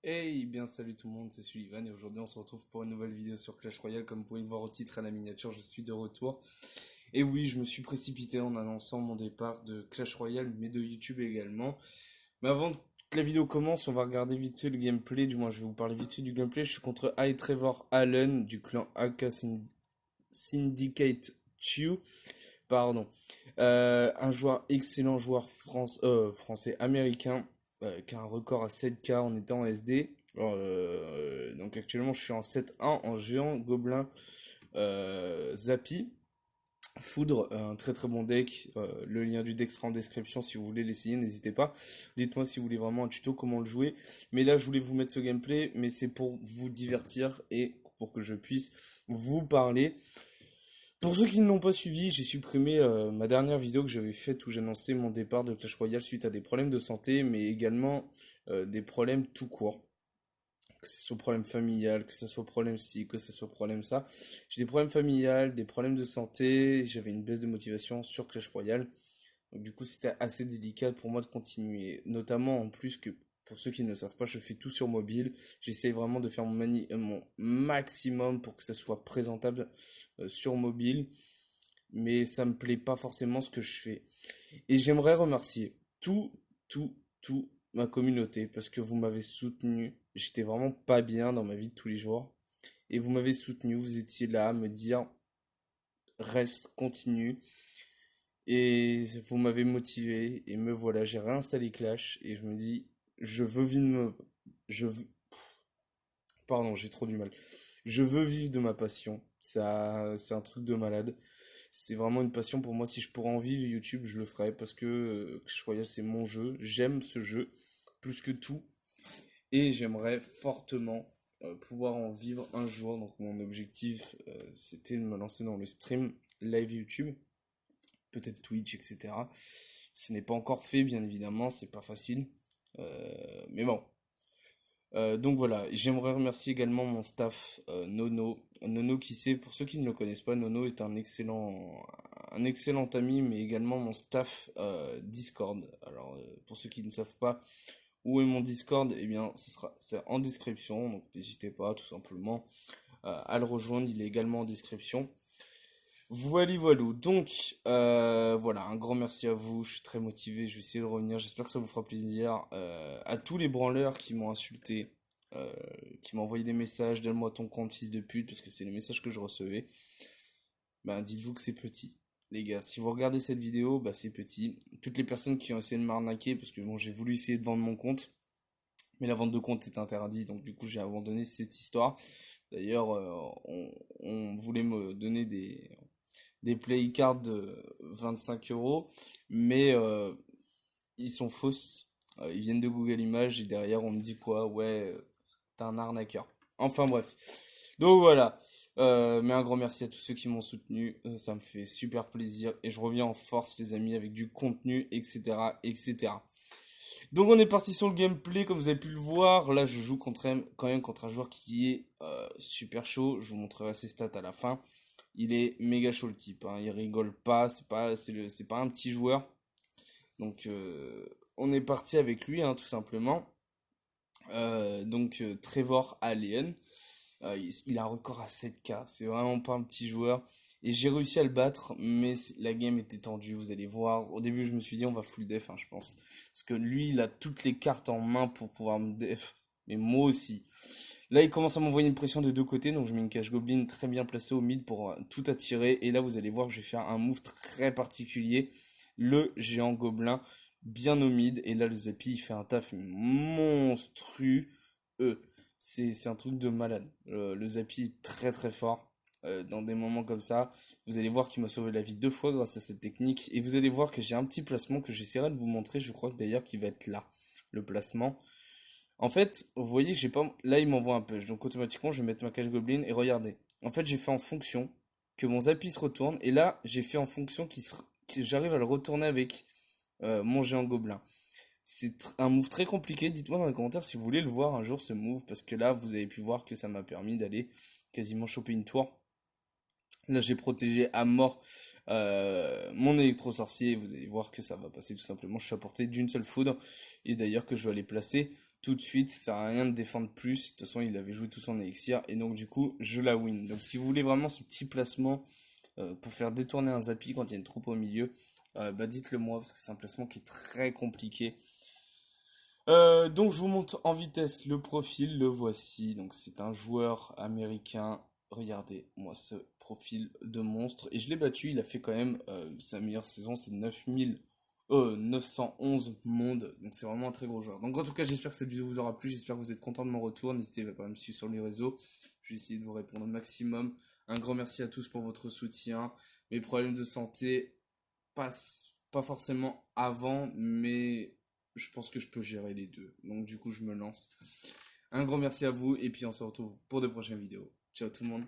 Hey, bien salut tout le monde, c'est Sullivan et aujourd'hui on se retrouve pour une nouvelle vidéo sur Clash Royale. Comme vous pouvez le voir au titre et à la miniature, je suis de retour. Et oui, je me suis précipité en annonçant mon départ de Clash Royale, mais de YouTube également. Mais avant que la vidéo commence, on va regarder vite fait le gameplay, du moins je vais vous parler vite fait du gameplay. Je suis contre High Trevor Allen du clan Syndicate 2. Pardon. Un joueur excellent, joueur français américain, qui a un record à 7K en étant en SD. Donc actuellement je suis en 7-1 en géant gobelin Zappy. Foudre, un très très bon deck. Le lien du deck sera en description si vous voulez l'essayer, n'hésitez pas. Dites-moi si vous voulez vraiment un tuto comment le jouer. Mais là je voulais vous mettre ce gameplay, mais c'est pour vous divertir et pour que je puisse vous parler. Pour ceux qui ne l'ont pas suivi, j'ai supprimé ma dernière vidéo que j'avais faite où j'annonçais mon départ de Clash Royale suite à des problèmes de santé, mais également des problèmes tout court. Que ce soit problème familial, que ce soit problème ci, que ce soit problème ça. J'ai des problèmes familiales, des problèmes de santé, j'avais une baisse de motivation sur Clash Royale. Donc du coup, c'était assez délicat pour moi de continuer. Notamment en plus que, pour ceux qui ne le savent pas, je fais tout sur mobile. J'essaye vraiment de faire mon maximum pour que ça soit présentable sur mobile. Mais ça me plaît pas forcément ce que je fais. Et j'aimerais remercier tout ma communauté parce que vous m'avez soutenu. J'étais vraiment pas bien dans ma vie de tous les jours. Et vous m'avez soutenu, vous étiez là à me dire reste, continue. Et vous m'avez motivé et me voilà, j'ai réinstallé Clash et je me dis, je veux vivre je veux- pardon, j'ai trop du mal. Je veux vivre de ma passion. Ça, c'est un truc de malade. C'est vraiment une passion pour moi. Si je pourrais en vivre YouTube, je le ferais parce que Clash Royale, c'est mon jeu. J'aime ce jeu plus que tout et j'aimerais fortement pouvoir en vivre un jour. Donc mon objectif, c'était de me lancer dans le stream live YouTube, peut-être Twitch, etc. Ce n'est pas encore fait, bien évidemment, c'est pas facile. Mais bon. Donc voilà, j'aimerais remercier également mon staff Nono. Nono qui sait, pour ceux qui ne le connaissent pas, Nono est un excellent ami, mais également mon staff Discord. Alors pour ceux qui ne savent pas où est mon Discord, eh bien c'est en description, donc n'hésitez pas tout simplement à le rejoindre, il est également en description. Voilà, voilà. Donc, voilà, un grand merci à vous. Je suis très motivé. Je vais essayer de revenir. J'espère que ça vous fera plaisir. À tous les branleurs qui m'ont insulté, euh, qui m'ont envoyé des messages, donne-moi ton compte, fils de pute, parce que c'est les messages que je recevais. Ben, dites-vous que c'est petit. Les gars, si vous regardez cette vidéo, bah c'est petit. Toutes les personnes qui ont essayé de m'arnaquer, parce que bon, j'ai voulu essayer de vendre mon compte, mais la vente de compte est interdite, donc du coup j'ai abandonné cette histoire. D'ailleurs, on voulait me donner des play cards de 25 euros, mais ils sont fausses. Ils viennent de Google Images et derrière on me dit quoi? Ouais, t'es un arnaqueur. Enfin bref. Donc voilà. Mais un grand merci à tous ceux qui m'ont soutenu. Ça me fait super plaisir et je reviens en force, les amis, avec du contenu, etc., etc. Donc on est parti sur le gameplay, comme vous avez pu le voir. Là, je joue quand même contre un joueur qui est super chaud. Je vous montrerai ses stats à la fin. Il est méga chaud le type, hein. Il rigole pas, c'est pas un petit joueur. Donc on est parti avec lui, hein, tout simplement. Trevor Allen, il a un record à 7K, c'est vraiment pas un petit joueur. Et j'ai réussi à le battre, mais la game était tendue, vous allez voir. Au début, je me suis dit, on va full def, hein, je pense. Parce que lui, il a toutes les cartes en main pour pouvoir me def. Mais moi aussi. Là, il commence à m'envoyer une pression de deux côtés, donc je mets une cache goblin très bien placée au mid pour tout attirer. Et là, vous allez voir que je vais faire un move très particulier. Le géant gobelin, bien au mid. Et là, le Zappy, il fait un taf monstrueux. C'est un truc de malade. Le Zappy est très très fort. Dans des moments comme ça, vous allez voir qu'il m'a sauvé la vie deux fois grâce à cette technique. Et vous allez voir que j'ai un petit placement que j'essaierai de vous montrer. Je crois que d'ailleurs qu'il va être là. Le placement. En fait, vous voyez, j'ai pas. Là, il m'envoie un push. Donc automatiquement, je vais mettre ma cage goblin et regardez. En fait, j'ai fait en fonction que mon Zappy se retourne. Et là, j'ai fait en fonction que j'arrive à le retourner avec mon géant gobelin. Un move très compliqué. Dites-moi dans les commentaires si vous voulez le voir un jour ce move. Parce que là, vous avez pu voir que ça m'a permis d'aller quasiment choper une tour. Là, j'ai protégé à mort mon électro-sorcier. Vous allez voir que ça va passer tout simplement. Je suis à portée d'une seule foudre. Et d'ailleurs que je vais aller placer tout de suite, ça sert à rien de défendre plus. De toute façon, il avait joué tout son élixir et donc du coup, je la win. Donc si vous voulez vraiment ce petit placement pour faire détourner un Zappy quand il y a une troupe au milieu, bah dites-le moi parce que c'est un placement qui est très compliqué. Donc je vous montre en vitesse le profil, le voici. Donc c'est un joueur américain. Regardez, moi ce profil de monstre. Et je l'ai battu, il a fait quand même sa meilleure saison, c'est 911 mondes. Donc c'est vraiment un très gros joueur. Donc en tout cas j'espère que cette vidéo vous aura plu, j'espère que vous êtes content de mon retour. N'hésitez pas à me suivre sur les réseaux. Je vais essayer de vous répondre au maximum. Un grand merci à tous pour votre soutien. Mes problèmes de santé passent pas forcément avant, mais je pense que je peux gérer les deux. Donc du coup, je me lance. Un grand merci à vous et puis on se retrouve pour de prochaines vidéos. Ciao tout le monde.